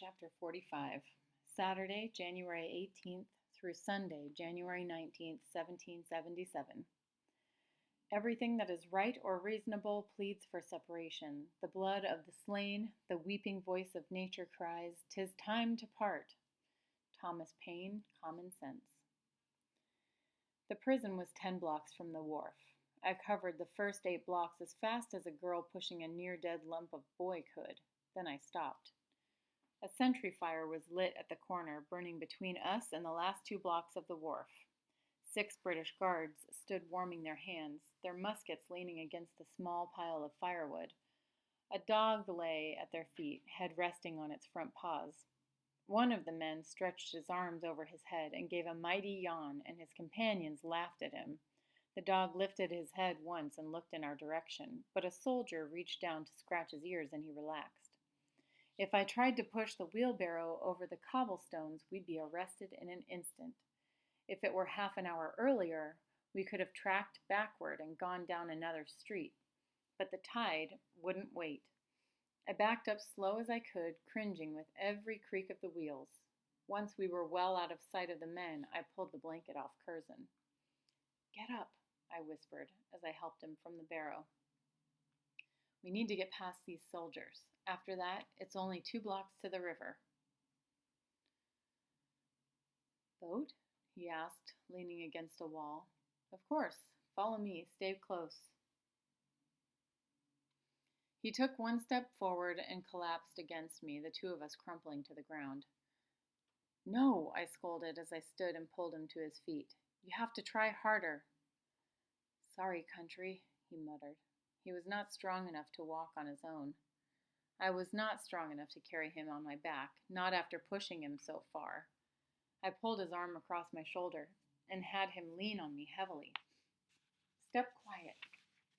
Chapter 45, Saturday, January 18th through Sunday, January 19th, 1777. Everything that is right or reasonable pleads for separation. The blood of the slain, the weeping voice of nature cries, "'Tis time to part." Thomas Paine, Common Sense. The prison was 10 blocks from the wharf. I covered the first 8 blocks as fast as a girl pushing a near-dead lump of boy could. Then I stopped. A sentry fire was lit at the corner, burning between us and the last 2 blocks of the wharf. 6 British guards stood warming their hands, their muskets leaning against the small pile of firewood. A dog lay at their feet, head resting on its front paws. One of the men stretched his arms over his head and gave a mighty yawn, and his companions laughed at him. The dog lifted his head once and looked in our direction, but a soldier reached down to scratch his ears and he relaxed. If I tried to push the wheelbarrow over the cobblestones, we'd be arrested in an instant. If it were half an hour earlier, we could have tracked backward and gone down another street. But the tide wouldn't wait. I backed up slow as I could, cringing with every creak of the wheels. Once we were well out of sight of the men, I pulled the blanket off Curzon. "Get up," I whispered as I helped him from the barrow. "We need to get past these soldiers. After that, it's only 2 blocks to the river." "Boat?" he asked, leaning against a wall. "Of course. Follow me. Stay close." He took 1 step forward and collapsed against me, the 2 of us crumpling to the ground. "No," I scolded as I stood and pulled him to his feet. "You have to try harder." "Sorry, country," he muttered. He was not strong enough to walk on his own. I was not strong enough to carry him on my back, not after pushing him so far. I pulled his arm across my shoulder and had him lean on me heavily. "Step quiet,"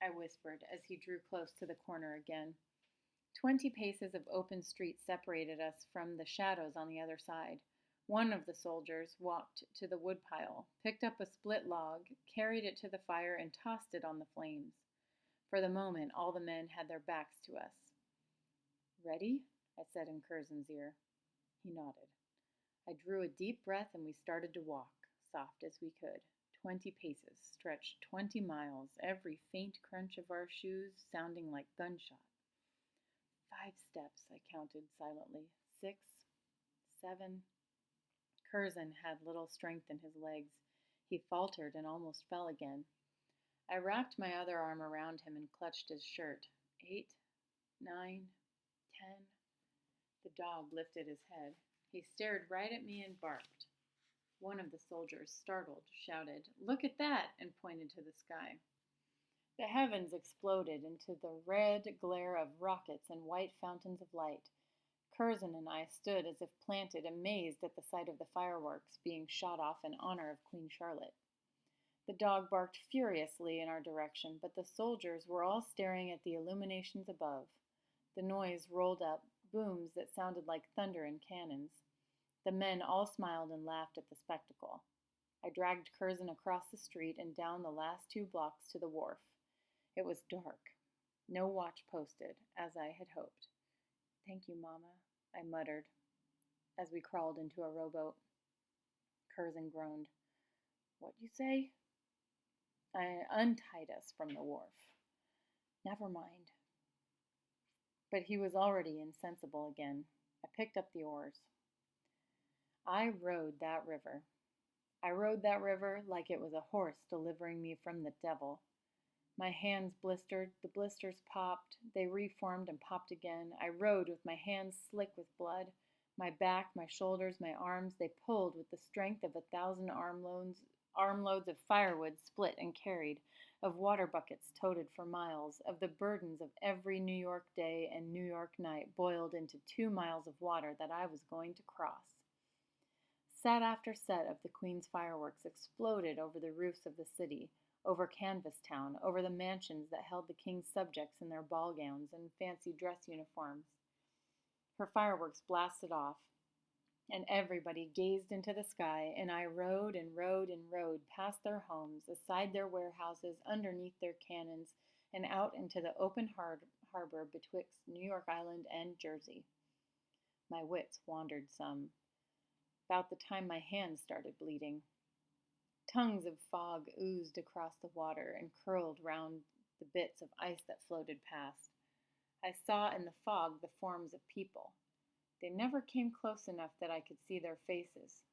I whispered as he drew close to the corner again. 20 paces of open street separated us from the shadows on the other side. One of the soldiers walked to the woodpile, picked up a split log, carried it to the fire, and tossed it on the flames. For the moment, all the men had their backs to us. "Ready?" I said in Curzon's ear. He nodded. I drew a deep breath and we started to walk, soft as we could. 20 paces stretched 20 miles, every faint crunch of our shoes sounding like gunshot. 5 steps, I counted silently. 6, 7. Curzon had little strength in his legs. He faltered and almost fell again. I wrapped my other arm around him and clutched his shirt. 8, 9, 10. The dog lifted his head. He stared right at me and barked. One of the soldiers, startled, shouted, "Look at that!" and pointed to the sky. The heavens exploded into the red glare of rockets and white fountains of light. Curzon and I stood as if planted, amazed at the sight of the fireworks being shot off in honor of Queen Charlotte. The dog barked furiously in our direction, but the soldiers were all staring at the illuminations above. The noise rolled up, booms that sounded like thunder and cannons. The men all smiled and laughed at the spectacle. I dragged Curzon across the street and down the last 2 blocks to the wharf. It was dark. No watch posted, as I had hoped. "Thank you, Mama," I muttered as we crawled into a rowboat. Curzon groaned. "What you say?" I untied us from the wharf. "Never mind." But he was already insensible again. I picked up the oars. I rode that river. I rode that river like it was a horse delivering me from the devil. My hands blistered, the blisters popped, they reformed and popped again. I rode with my hands slick with blood. My back, my shoulders, my arms, they pulled with the strength of 1,000 armloads of firewood split and carried, of water buckets toted for miles, of the burdens of every New York day and New York night boiled into 2 miles of water that I was going to cross. Set after set of the Queen's fireworks exploded over the roofs of the city, over Canvastown, over the mansions that held the King's subjects in their ball gowns and fancy dress uniforms. Her fireworks blasted off, and everybody gazed into the sky, and I rode and rode and rode past their homes, aside their warehouses, underneath their cannons, and out into the open harbor betwixt New York Island and Jersey. My wits wandered some. About the time my hands started bleeding, tongues of fog oozed across the water and curled round the bits of ice that floated past. I saw in the fog the forms of people. They never came close enough that I could see their faces.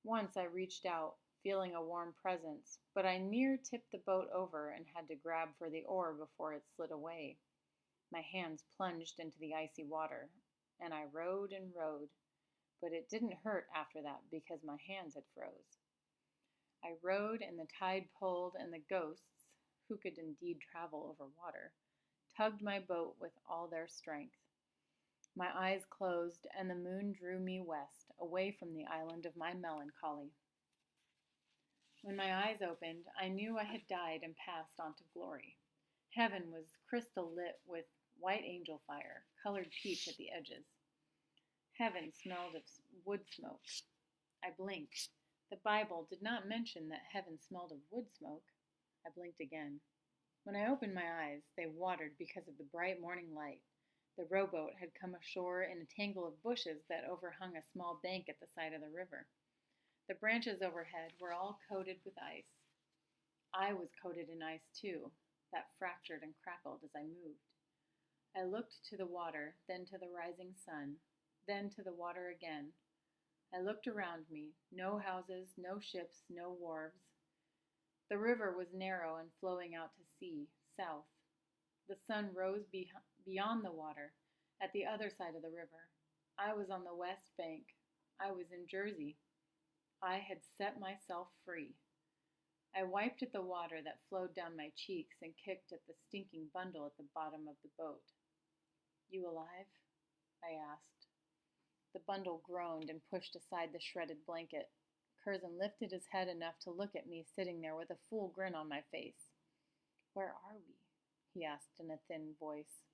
Once I reached out, feeling a warm presence, but I near tipped the boat over and had to grab for the oar before it slid away. My hands plunged into the icy water, and I rowed and rowed, but it didn't hurt after that because my hands had froze. I rowed and the tide pulled, and the ghosts, who could indeed travel over water, tugged my boat with all their strength. My eyes closed, and the moon drew me west, away from the island of my melancholy. When my eyes opened, I knew I had died and passed on to glory. Heaven was crystal lit with white angel fire, colored peach at the edges. Heaven smelled of wood smoke. I blinked. The Bible did not mention that heaven smelled of wood smoke. I blinked again. When I opened my eyes, they watered because of the bright morning light. The rowboat had come ashore in a tangle of bushes that overhung a small bank at the side of the river. The branches overhead were all coated with ice. I was coated in ice too, that fractured and crackled as I moved. I looked to the water, then to the rising sun, then to the water again. I looked around me. No houses, no ships, no wharves. The river was narrow and flowing out to sea, south. The sun rose beyond the water, at the other side of the river. I was on the west bank. I was in Jersey. I had set myself free. I wiped at the water that flowed down my cheeks and kicked at the stinking bundle at the bottom of the boat. "You alive?" I asked. The bundle groaned and pushed aside the shredded blanket. Curzon lifted his head enough to look at me sitting there with a full grin on my face. "Where are we?" he asked in a thin voice.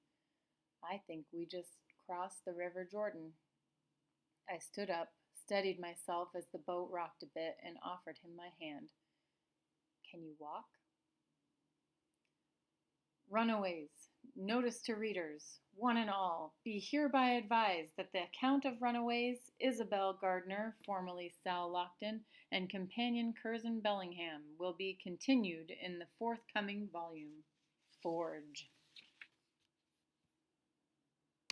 "I think we just crossed the River Jordan." I stood up, steadied myself as the boat rocked a bit, and offered him my hand. "Can you walk?" Runaways. Notice to readers, one and all, be hereby advised that the account of Runaways, Isabel Gardner, formerly Sal Lockton, and companion Curzon Bellingham, will be continued in the forthcoming volume. Forge.